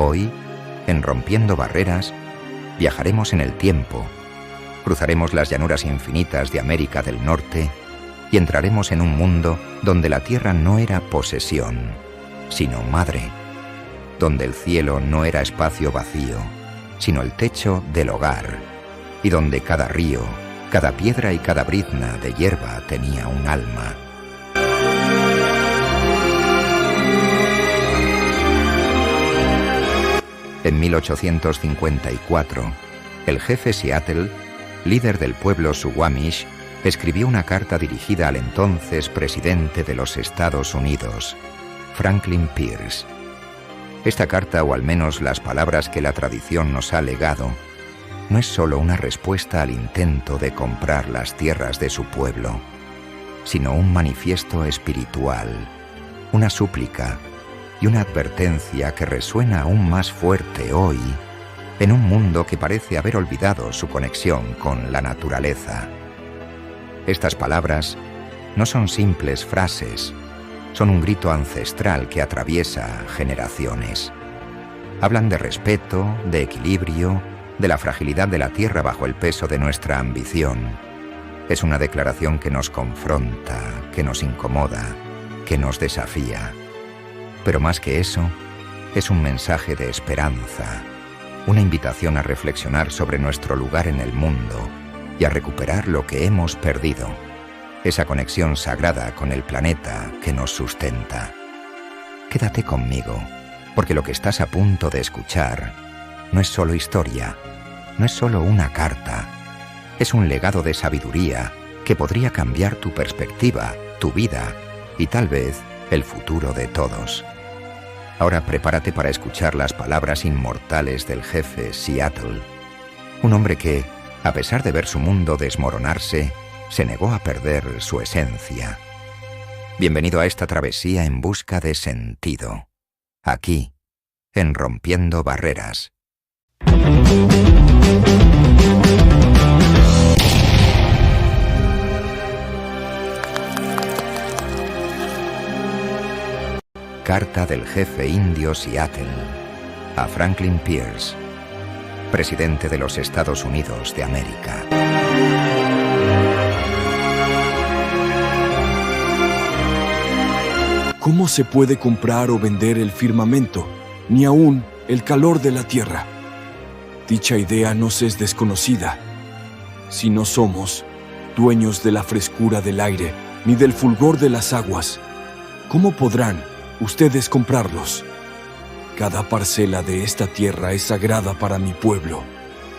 Hoy, en Rompiendo Barreras, viajaremos en el tiempo, cruzaremos las llanuras infinitas de América del Norte y entraremos en un mundo donde la tierra no era posesión, sino madre, donde el cielo no era espacio vacío, sino el techo del hogar, y donde cada río, cada piedra y cada brizna de hierba tenía un alma. En 1854, el jefe Seattle, líder del pueblo Suquamish, escribió una carta dirigida al entonces presidente de los Estados Unidos, Franklin Pierce. Esta carta, o al menos las palabras que la tradición nos ha legado, no es solo una respuesta al intento de comprar las tierras de su pueblo, sino un manifiesto espiritual, una súplica y una advertencia que resuena aún más fuerte hoy en un mundo que parece haber olvidado su conexión con la naturaleza. Estas palabras no son simples frases, son un grito ancestral que atraviesa generaciones. Hablan de respeto, de equilibrio, de la fragilidad de la tierra bajo el peso de nuestra ambición. Es una declaración que nos confronta, que nos incomoda, que nos desafía. Pero más que eso, es un mensaje de esperanza, una invitación a reflexionar sobre nuestro lugar en el mundo y a recuperar lo que hemos perdido, esa conexión sagrada con el planeta que nos sustenta. Quédate conmigo, porque lo que estás a punto de escuchar no es solo historia, no es solo una carta, es un legado de sabiduría que podría cambiar tu perspectiva, tu vida y tal vez el futuro de todos. Ahora prepárate para escuchar las palabras inmortales del jefe Seattle, un hombre que, a pesar de ver su mundo desmoronarse, se negó a perder su esencia. Bienvenido a esta travesía en busca de sentido, aquí, en Rompiendo Barreras. Carta del jefe indio Seattle a Franklin Pierce, presidente de los Estados Unidos de América. ¿Cómo se puede comprar o vender el firmamento, ni aún el calor de la tierra? Dicha idea nos es desconocida. Si no somos dueños de la frescura del aire, ni del fulgor de las aguas, ¿cómo podrán ustedes comprarlos? Cada parcela de esta tierra es sagrada para mi pueblo.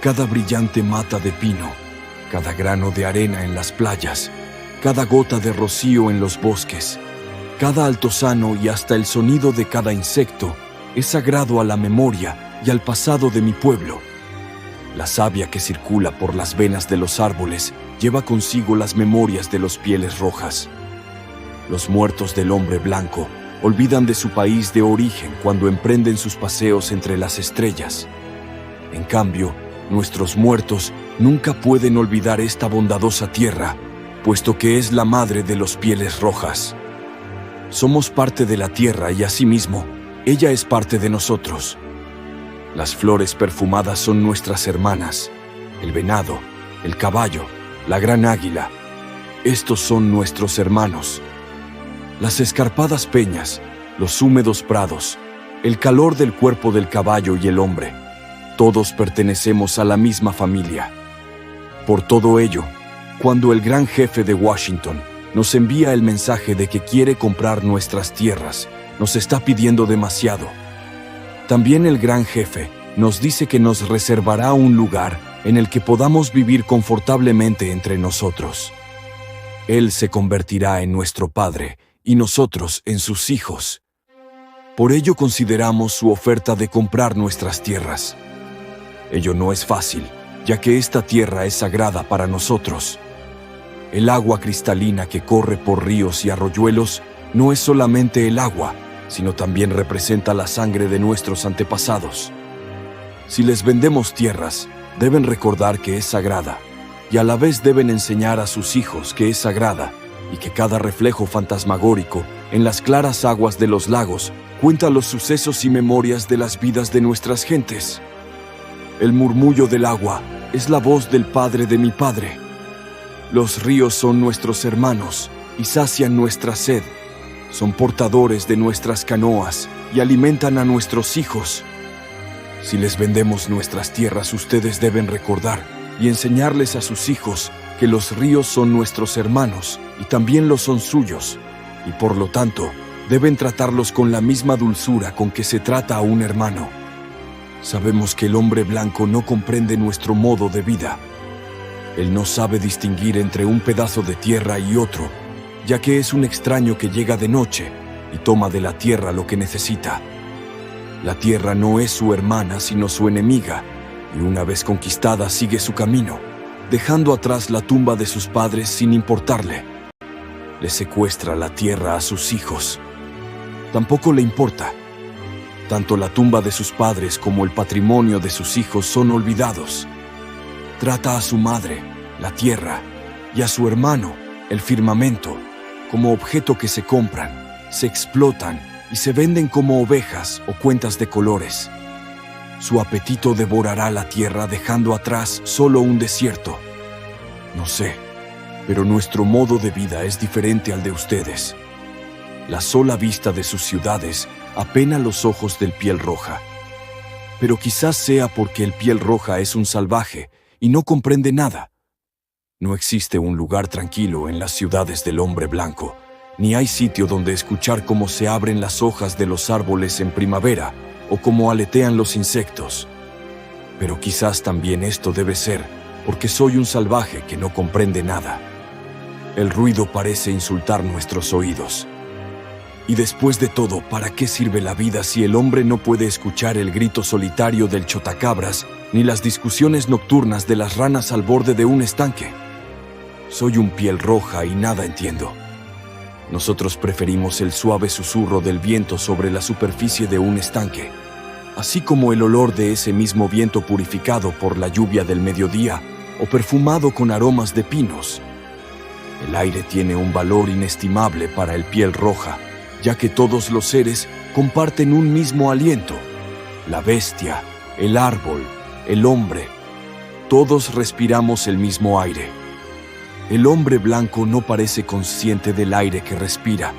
Cada brillante mata de pino, cada grano de arena en las playas, cada gota de rocío en los bosques, cada altozano y hasta el sonido de cada insecto es sagrado a la memoria y al pasado de mi pueblo. La savia que circula por las venas de los árboles lleva consigo las memorias de los pieles rojas. Los muertos del hombre blanco olvidan de su país de origen cuando emprenden sus paseos entre las estrellas. En cambio, nuestros muertos nunca pueden olvidar esta bondadosa tierra, puesto que es la madre de los pieles rojas. Somos parte de la tierra y asimismo, ella es parte de nosotros. Las flores perfumadas son nuestras hermanas, el venado, el caballo, la gran águila. Estos son nuestros hermanos. Las escarpadas peñas, los húmedos prados, el calor del cuerpo del caballo y el hombre, todos pertenecemos a la misma familia. Por todo ello, cuando el gran jefe de Washington nos envía el mensaje de que quiere comprar nuestras tierras, nos está pidiendo demasiado. También el gran jefe nos dice que nos reservará un lugar en el que podamos vivir confortablemente entre nosotros. Él se convertirá en nuestro padre y nosotros en sus hijos. Por ello consideramos su oferta de comprar nuestras tierras. Ello no es fácil, ya que esta tierra es sagrada para nosotros. El agua cristalina que corre por ríos y arroyuelos no es solamente el agua, sino también representa la sangre de nuestros antepasados. Si les vendemos tierras, deben recordar que es sagrada, y a la vez deben enseñar a sus hijos que es sagrada, y que cada reflejo fantasmagórico en las claras aguas de los lagos Cuenta los sucesos y memorias de las vidas de nuestras gentes. El murmullo del agua es la voz del Padre de mi Padre. Los ríos son nuestros hermanos y sacian nuestra sed. Son portadores de nuestras canoas y alimentan a nuestros hijos. Si les vendemos nuestras tierras, ustedes deben recordar y enseñarles a sus hijos que los ríos son nuestros hermanos y también lo son suyos, y por lo tanto, deben tratarlos con la misma dulzura con que se trata a un hermano. Sabemos que el hombre blanco no comprende nuestro modo de vida. Él no sabe distinguir entre un pedazo de tierra y otro, ya que es un extraño que llega de noche y toma de la tierra lo que necesita. La tierra no es su hermana, sino su enemiga, y una vez conquistada sigue su camino, dejando atrás la tumba de sus padres sin importarle. Le secuestra la tierra a sus hijos. Tampoco le importa. Tanto la tumba de sus padres como el patrimonio de sus hijos son olvidados. Trata a su madre, la tierra, y a su hermano, el firmamento, como objeto que se compran, se explotan y se venden como ovejas o cuentas de colores. Su apetito devorará la tierra dejando atrás solo un desierto. No sé, pero nuestro modo de vida es diferente al de ustedes. La sola vista de sus ciudades apena los ojos del piel roja. Pero quizás sea porque el piel roja es un salvaje y no comprende nada. No existe un lugar tranquilo en las ciudades del hombre blanco, ni hay sitio donde escuchar cómo se abren las hojas de los árboles en primavera o cómo aletean los insectos. Pero quizás también esto debe ser porque soy un salvaje que no comprende nada. El ruido parece insultar nuestros oídos. Y después de todo, ¿para qué sirve la vida si el hombre no puede escuchar el grito solitario del chotacabras ni las discusiones nocturnas de las ranas al borde de un estanque? Soy un piel roja y nada entiendo. Nosotros preferimos el suave susurro del viento sobre la superficie de un estanque, así como el olor de ese mismo viento purificado por la lluvia del mediodía o perfumado con aromas de pinos. El aire tiene un valor inestimable para el piel roja, ya que todos los seres comparten un mismo aliento. La bestia, el árbol, el hombre, todos respiramos el mismo aire. El hombre blanco no parece consciente del aire que respira.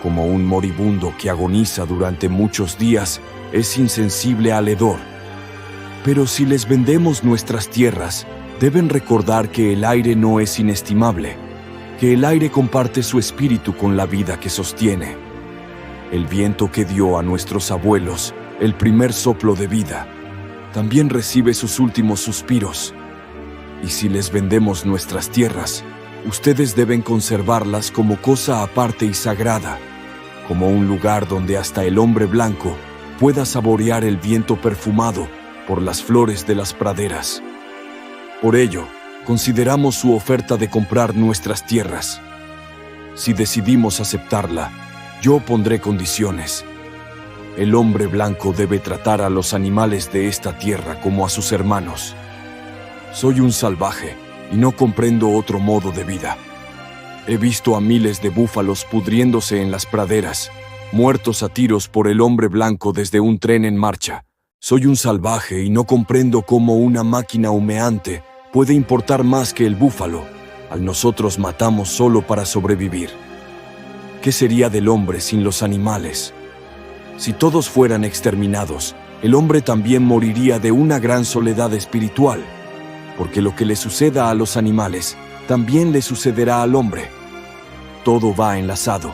Como un moribundo que agoniza durante muchos días, es insensible al hedor. Pero si les vendemos nuestras tierras, deben recordar que el aire no es inestimable, que el aire comparte su espíritu con la vida que sostiene. El viento que dio a nuestros abuelos el primer soplo de vida, también recibe sus últimos suspiros. Y si les vendemos nuestras tierras, ustedes deben conservarlas como cosa aparte y sagrada, como un lugar donde hasta el hombre blanco pueda saborear el viento perfumado por las flores de las praderas. Por ello, consideramos su oferta de comprar nuestras tierras. Si decidimos aceptarla, yo pondré condiciones. El hombre blanco debe tratar a los animales de esta tierra como a sus hermanos. Soy un salvaje y no comprendo otro modo de vida. He visto a miles de búfalos pudriéndose en las praderas, muertos a tiros por el hombre blanco desde un tren en marcha. Soy un salvaje y no comprendo cómo una máquina humeante puede importar más que el búfalo. Al nosotros matamos solo para sobrevivir. ¿Qué sería del hombre sin los animales? Si todos fueran exterminados, el hombre también moriría de una gran soledad espiritual, porque lo que le suceda a los animales también le sucederá al hombre. Todo va enlazado.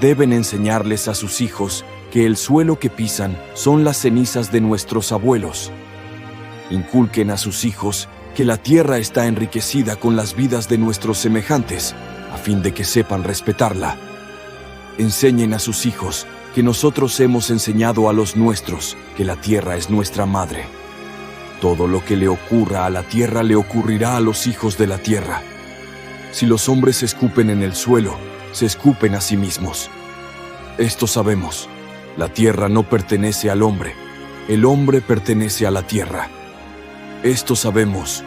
Deben enseñarles a sus hijos que el suelo que pisan son las cenizas de nuestros abuelos. Inculquen a sus hijos que la tierra está enriquecida con las vidas de nuestros semejantes, a fin de que sepan respetarla. Enseñen a sus hijos que nosotros hemos enseñado a los nuestros que la tierra es nuestra madre. Todo lo que le ocurra a la tierra le ocurrirá a los hijos de la tierra. Si los hombres escupen en el suelo, se escupen a sí mismos. Esto sabemos. La tierra no pertenece al hombre. El hombre pertenece a la tierra. Esto sabemos.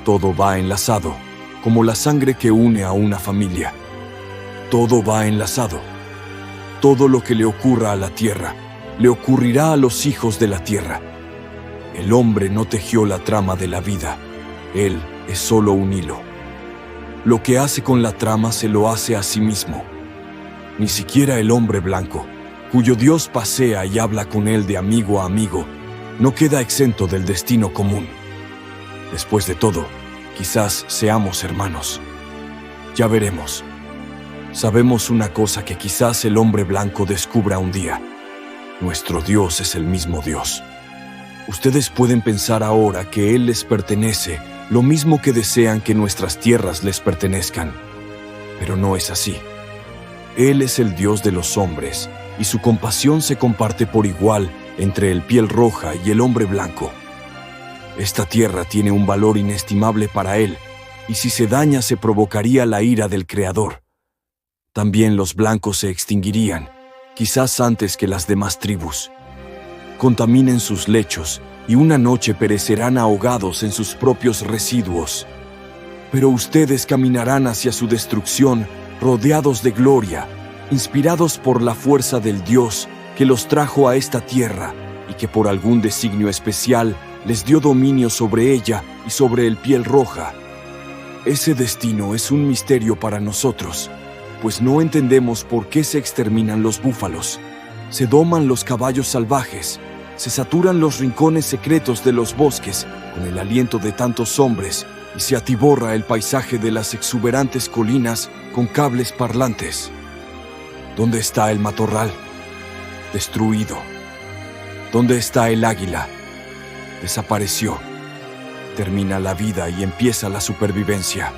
Todo va enlazado, como la sangre que une a una familia. Todo va enlazado. Todo lo que le ocurra a la tierra, le ocurrirá a los hijos de la tierra. El hombre no tejió la trama de la vida. Él es solo un hilo. Lo que hace con la trama se lo hace a sí mismo. Ni siquiera el hombre blanco, cuyo Dios pasea y habla con él de amigo a amigo, no queda exento del destino común. Después de todo, quizás seamos hermanos. Ya veremos. Sabemos una cosa que quizás el hombre blanco descubra un día. Nuestro Dios es el mismo Dios. Ustedes pueden pensar ahora que Él les pertenece, lo mismo que desean que nuestras tierras les pertenezcan. Pero no es así. Él es el Dios de los hombres, y su compasión se comparte por igual entre el piel roja y el hombre blanco. Esta tierra tiene un valor inestimable para Él, y si se daña se provocaría la ira del Creador. También los blancos se extinguirían, quizás antes que las demás tribus. Contaminen sus lechos, y una noche perecerán ahogados en sus propios residuos. Pero ustedes caminarán hacia su destrucción, rodeados de gloria, inspirados por la fuerza del Dios que los trajo a esta tierra y que por algún designio especial les dio dominio sobre ella y sobre el piel roja. Ese destino es un misterio para nosotros, pues no entendemos por qué se exterminan los búfalos, se doman los caballos salvajes, se saturan los rincones secretos de los bosques con el aliento de tantos hombres y se atiborra el paisaje de las exuberantes colinas con cables parlantes. ¿Dónde está el matorral? Destruido. ¿Dónde está el águila? Desapareció. Termina la vida y empieza la supervivencia.